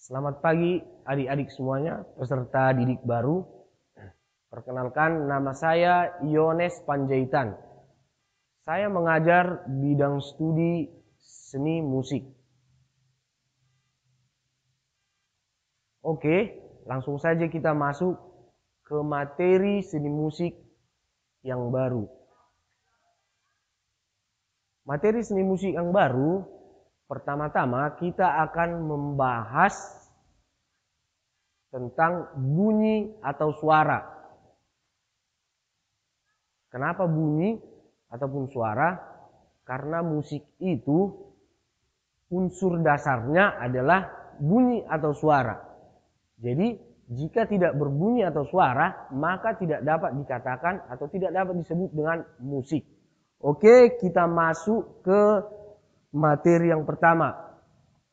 Selamat pagi adik-adik semuanya, peserta didik baru. Perkenalkan, nama saya Yones Panjaitan. Saya mengajar bidang studi seni musik. Oke, langsung saja kita masuk ke materi seni musik yang baru. Materi seni musik yang baru, pertama-tama kita akan membahas tentang bunyi atau suara. Kenapa bunyi ataupun suara? Karena musik itu unsur dasarnya adalah bunyi atau suara. Jadi jika tidak berbunyi atau suara, maka tidak dapat dikatakan atau tidak dapat disebut dengan musik. Oke, kita masuk ke materi yang pertama.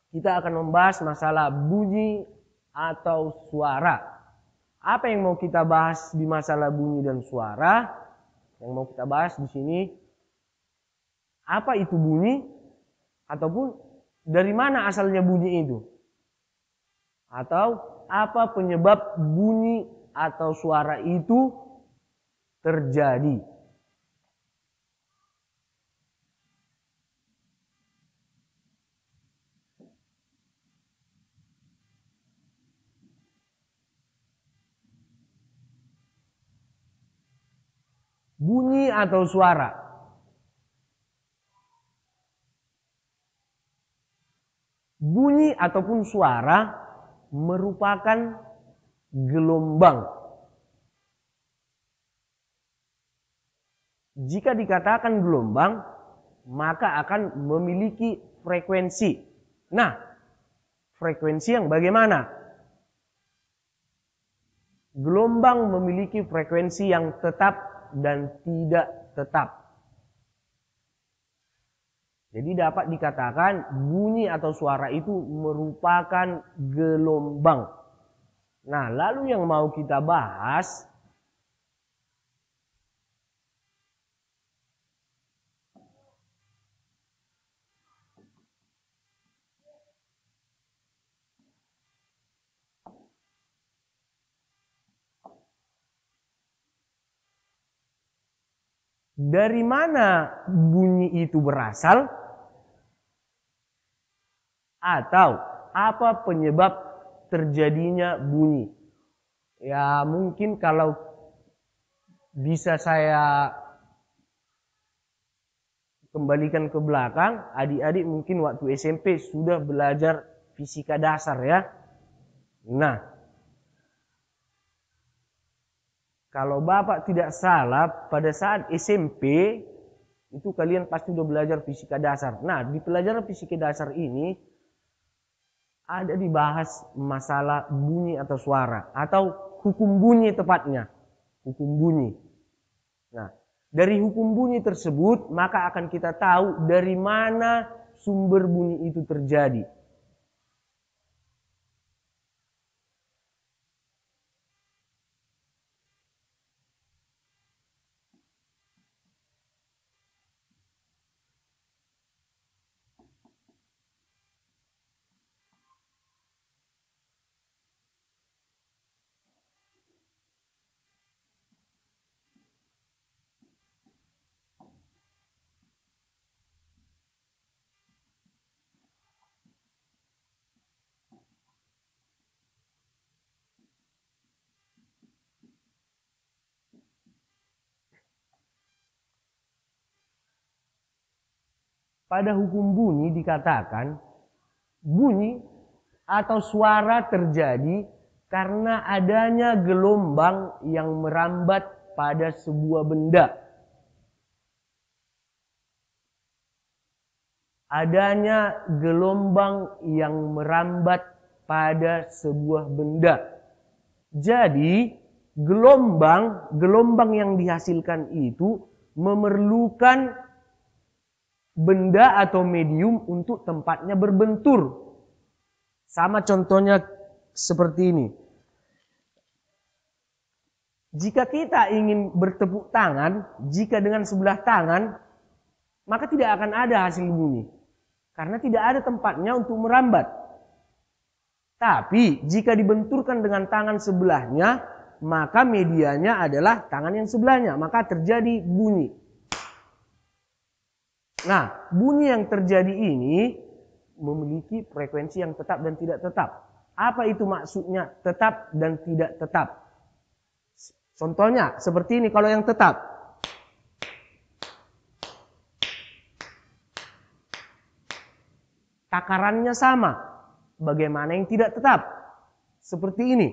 Kita akan membahas masalah bunyi atau suara. Apa yang mau kita bahas di masalah bunyi dan suara? Yang mau kita bahas di sini, apa itu bunyi, ataupun dari mana asalnya bunyi itu, atau apa penyebab bunyi atau suara itu terjadi. Bunyi atau suara. Bunyi ataupun suara merupakan gelombang. Jika dikatakan gelombang, maka akan memiliki frekuensi. Nah, frekuensi yang bagaimana? Gelombang memiliki frekuensi yang tetap dan tidak tetap. Jadi dapat dikatakan bunyi atau suara itu merupakan gelombang. Nah, lalu yang mau kita bahas dari mana bunyi itu berasal, atau apa penyebab terjadinya bunyi. Ya mungkin kalau bisa saya kembalikan ke belakang, adik-adik mungkin waktu SMP sudah belajar fisika dasar ya. Nah, kalau Bapak tidak salah, pada saat SMP itu kalian pasti sudah belajar fisika dasar. Nah, di pelajaran fisika dasar ini ada dibahas masalah bunyi atau suara, atau hukum bunyi tepatnya. Hukum bunyi. Nah, dari hukum bunyi tersebut maka akan kita tahu dari mana sumber bunyi itu terjadi. Pada hukum bunyi dikatakan bunyi atau suara terjadi karena adanya gelombang yang merambat pada sebuah benda. Adanya gelombang yang merambat pada sebuah benda. Jadi gelombang yang dihasilkan itu memerlukan benda atau medium untuk tempatnya berbentur. Sama contohnya seperti ini. Jika kita ingin bertepuk tangan, jika dengan sebelah tangan, maka tidak akan ada hasil bunyi. Karena tidak ada tempatnya untuk merambat. Tapi jika dibenturkan dengan tangan sebelahnya, maka medianya adalah tangan yang sebelahnya, maka terjadi bunyi. Nah, bunyi yang terjadi ini memiliki frekuensi yang tetap dan tidak tetap. Apa itu maksudnya tetap dan tidak tetap? Contohnya seperti ini kalau yang tetap. Takarannya sama. Bagaimana yang tidak tetap? Seperti ini.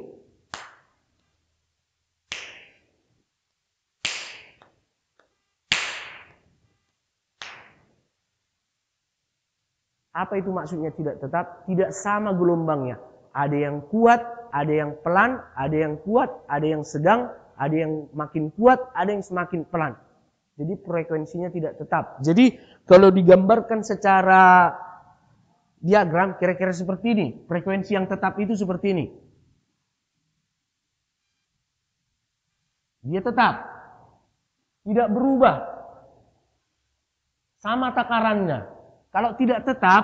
Apa itu maksudnya tidak tetap? Tidak sama gelombangnya. Ada yang kuat, ada yang pelan, ada yang kuat, ada yang sedang, ada yang makin kuat, ada yang semakin pelan. Jadi frekuensinya tidak tetap. Jadi kalau digambarkan secara diagram kira-kira seperti ini. Frekuensi yang tetap itu seperti ini. Dia tetap. Tidak berubah. Sama takarannya. Kalau tidak tetap,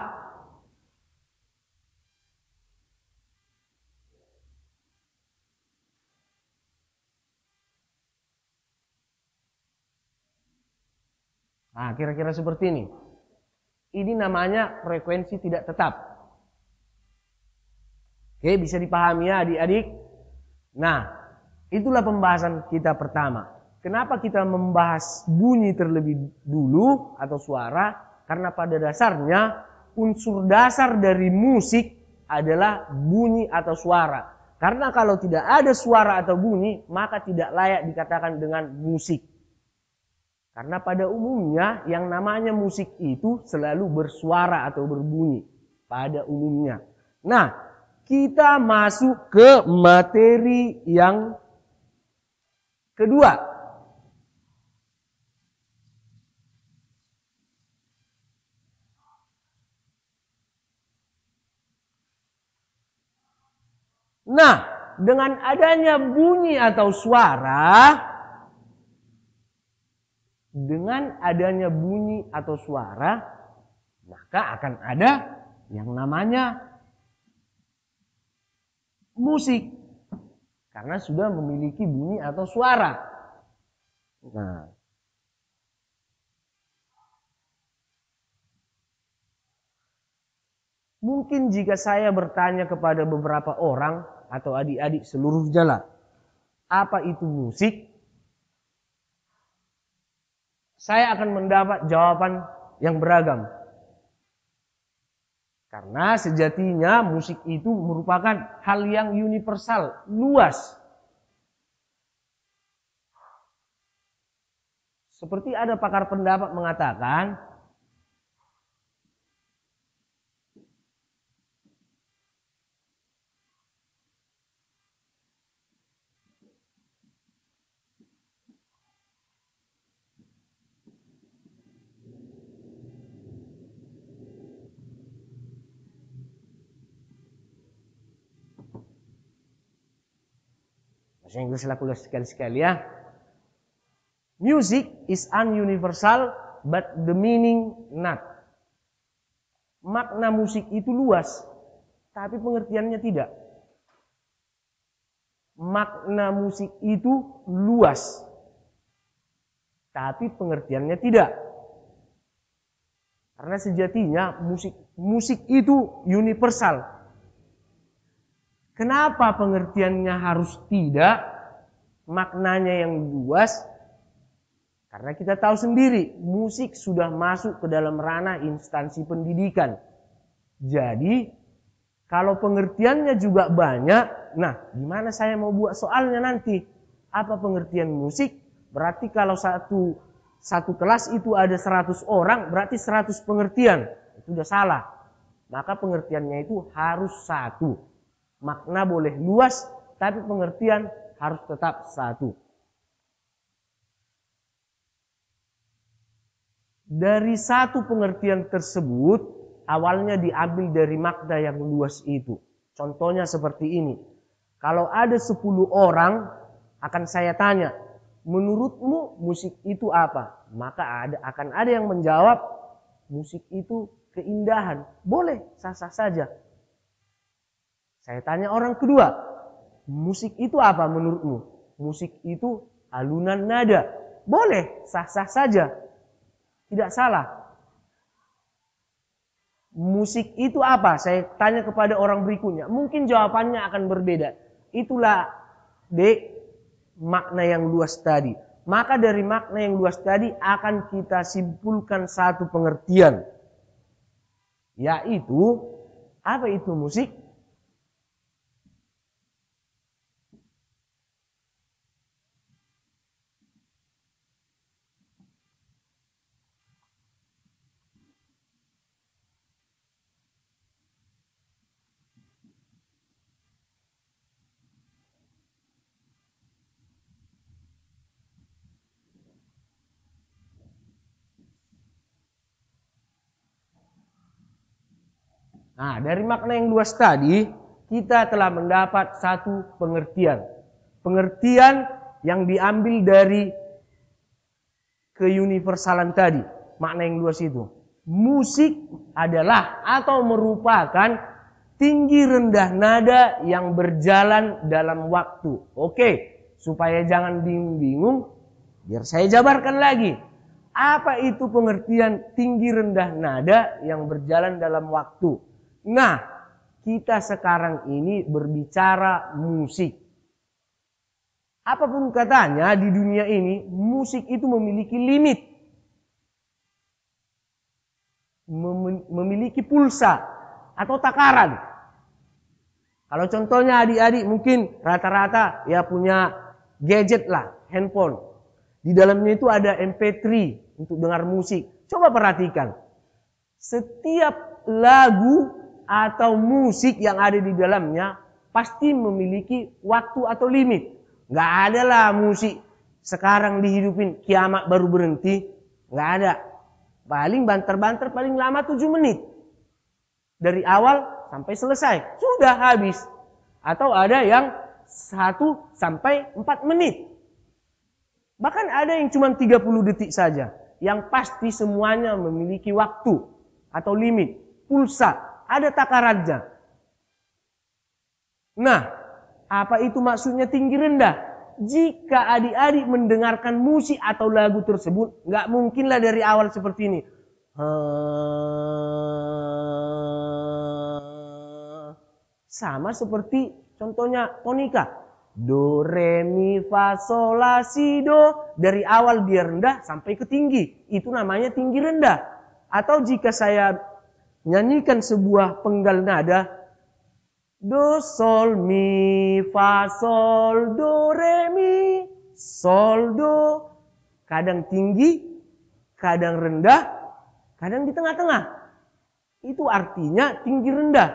nah kira-kira seperti ini. Ini namanya frekuensi tidak tetap. Oke, bisa dipahami ya adik-adik? Nah, itulah pembahasan kita pertama. Kenapa kita membahas bunyi terlebih dulu atau suara? Karena pada dasarnya unsur dasar dari musik adalah bunyi atau suara. Karena kalau tidak ada suara atau bunyi, maka tidak layak dikatakan dengan musik. Karena pada umumnya yang namanya musik itu selalu bersuara atau berbunyi. Pada umumnya. Nah, kita masuk ke materi yang kedua. Nah, dengan adanya bunyi atau suara, maka akan ada yang namanya musik. Karena sudah memiliki bunyi atau suara. Nah, mungkin jika saya bertanya kepada beberapa orang atau adik-adik seluruhnya lah, apa itu musik? Saya akan mendapat jawaban yang beragam. Karena sejatinya musik itu merupakan hal yang universal, luas. Seperti ada pakar pendapat mengatakan, bahasa Inggris lah kuliah sekali-sekali ya. Music is universal but the meaning not. Makna musik itu luas, tapi pengertiannya tidak. Makna musik itu luas, tapi pengertiannya tidak. Karena sejatinya musik itu universal. Kenapa pengertiannya harus tidak? Maknanya yang luas. Karena kita tahu sendiri, musik sudah masuk ke dalam ranah instansi pendidikan. Jadi, kalau pengertiannya juga banyak, nah gimana saya mau buat soalnya nanti? Apa pengertian musik? Berarti kalau satu kelas itu ada 100 orang, berarti 100 pengertian. Itu sudah salah. Maka pengertiannya itu harus satu. Makna boleh luas, tapi pengertian harus tetap satu. Dari satu pengertian tersebut, awalnya diambil dari makna yang luas itu. Contohnya seperti ini. Kalau ada 10 orang, akan saya tanya, menurutmu musik itu apa? Maka akan ada yang menjawab, musik itu keindahan. Boleh, sah-sah saja. Saya tanya orang kedua, musik itu apa menurutmu? Musik itu alunan nada. Boleh, sah-sah saja. Tidak salah. Musik itu apa? Saya tanya kepada orang berikutnya. Mungkin jawabannya akan berbeda. Itulah makna yang luas tadi. Maka dari makna yang luas tadi akan kita simpulkan satu pengertian. Yaitu, apa itu musik? Nah, dari makna yang luas tadi, kita telah mendapat satu pengertian. Pengertian yang diambil dari keuniversalan tadi. Makna yang luas itu. Musik adalah atau merupakan tinggi rendah nada yang berjalan dalam waktu. Oke, supaya jangan bingung-bingung, biar saya jabarkan lagi. Apa itu pengertian tinggi rendah nada yang berjalan dalam waktu? Nah, kita sekarang ini berbicara musik. Apapun katanya di dunia ini, musik itu memiliki limit. Memiliki pulsa atau takaran. Kalau contohnya adik-adik mungkin rata-rata ya punya gadget lah, handphone. Di dalamnya itu ada MP3 untuk dengar musik. Coba perhatikan. Setiap lagu atau musik yang ada di dalamnya pasti memiliki waktu atau limit. Gak ada lah musik sekarang dihidupin kiamat baru berhenti. Gak ada. Paling banter-banter paling lama 7 menit. Dari awal sampai selesai. Sudah habis. Atau ada yang 1 sampai 4 menit. Bahkan ada yang cuma 30 detik saja. Yang pasti semuanya memiliki waktu atau limit. Pulsa. Ada takarannya. Nah, apa itu maksudnya tinggi rendah? Jika adik-adik mendengarkan musik atau lagu tersebut, nggak mungkinlah dari awal seperti ini. Sama seperti contohnya tonika. Do, re, mi, fa, sol, la, si, do. Dari awal dia rendah sampai ke tinggi. Itu namanya tinggi rendah. Atau jika saya nyanyikan sebuah penggal nada, do, sol, mi, fa, sol, do, re, mi, sol, do. Kadang tinggi, kadang rendah, kadang di tengah-tengah. Itu artinya tinggi rendah.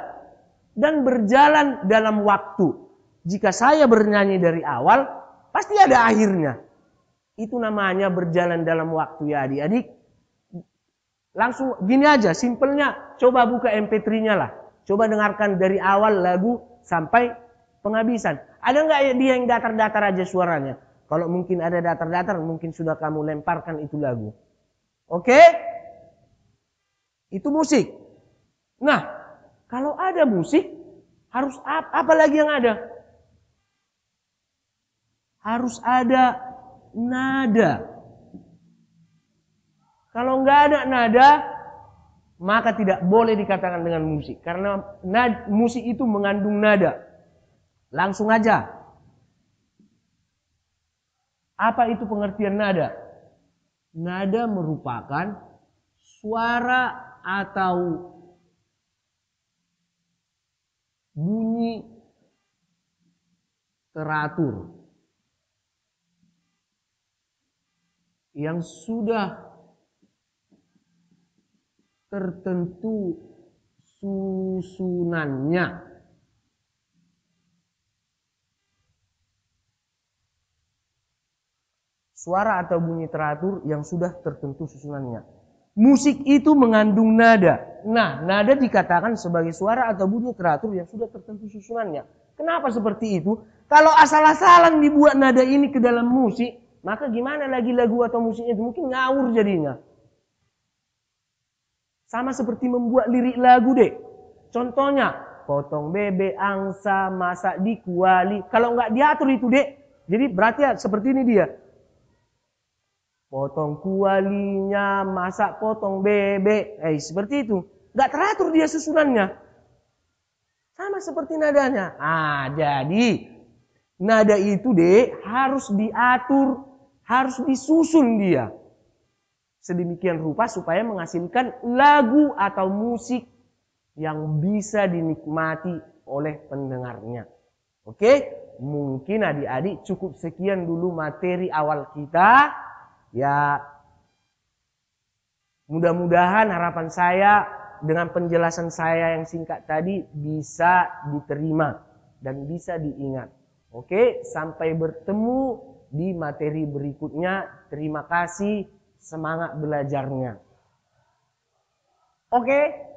Dan berjalan dalam waktu. Jika saya bernyanyi dari awal, pasti ada akhirnya. Itu namanya berjalan dalam waktu ya adik-adik. Langsung gini aja, simpelnya. Coba buka MP3-nya lah. Coba dengarkan dari awal lagu sampai penghabisan. Ada nggak dia yang datar-datar aja suaranya? Kalau mungkin ada datar-datar, mungkin sudah kamu lemparkan itu lagu. Oke? Itu musik. Nah, kalau ada musik, harus apa lagi yang ada? Harus ada nada. Kalau nggak ada nada, maka tidak boleh dikatakan dengan musik. Karena musik itu mengandung nada. Langsung aja. Apa itu pengertian nada? Nada merupakan suara atau bunyi teratur yang sudah tertentu susunannya. Suara atau bunyi teratur yang sudah tertentu susunannya. Musik itu mengandung nada. Nah, nada dikatakan sebagai suara atau bunyi teratur yang sudah tertentu susunannya. Kenapa seperti itu? Kalau asal-asalan dibuat nada ini ke dalam musik, maka gimana lagi lagu atau musiknya itu? Mungkin ngawur jadinya. Sama seperti membuat lirik lagu deh. Contohnya, potong bebek angsa, masak di kuali. Kalau nggak diatur itu, Dek. Jadi berarti ya seperti ini dia. Potong kualinya, masak potong bebek. Seperti itu. Nggak teratur dia susunannya. Sama seperti nadanya. Jadi nada itu, Dek, harus diatur, harus disusun dia. Sedemikian rupa supaya menghasilkan lagu atau musik yang bisa dinikmati oleh pendengarnya. Oke, mungkin adik-adik cukup sekian dulu materi awal kita. Ya, mudah-mudahan harapan saya dengan penjelasan saya yang singkat tadi bisa diterima dan bisa diingat. Oke, sampai bertemu di materi berikutnya. Terima kasih, semangat belajarnya. Oke.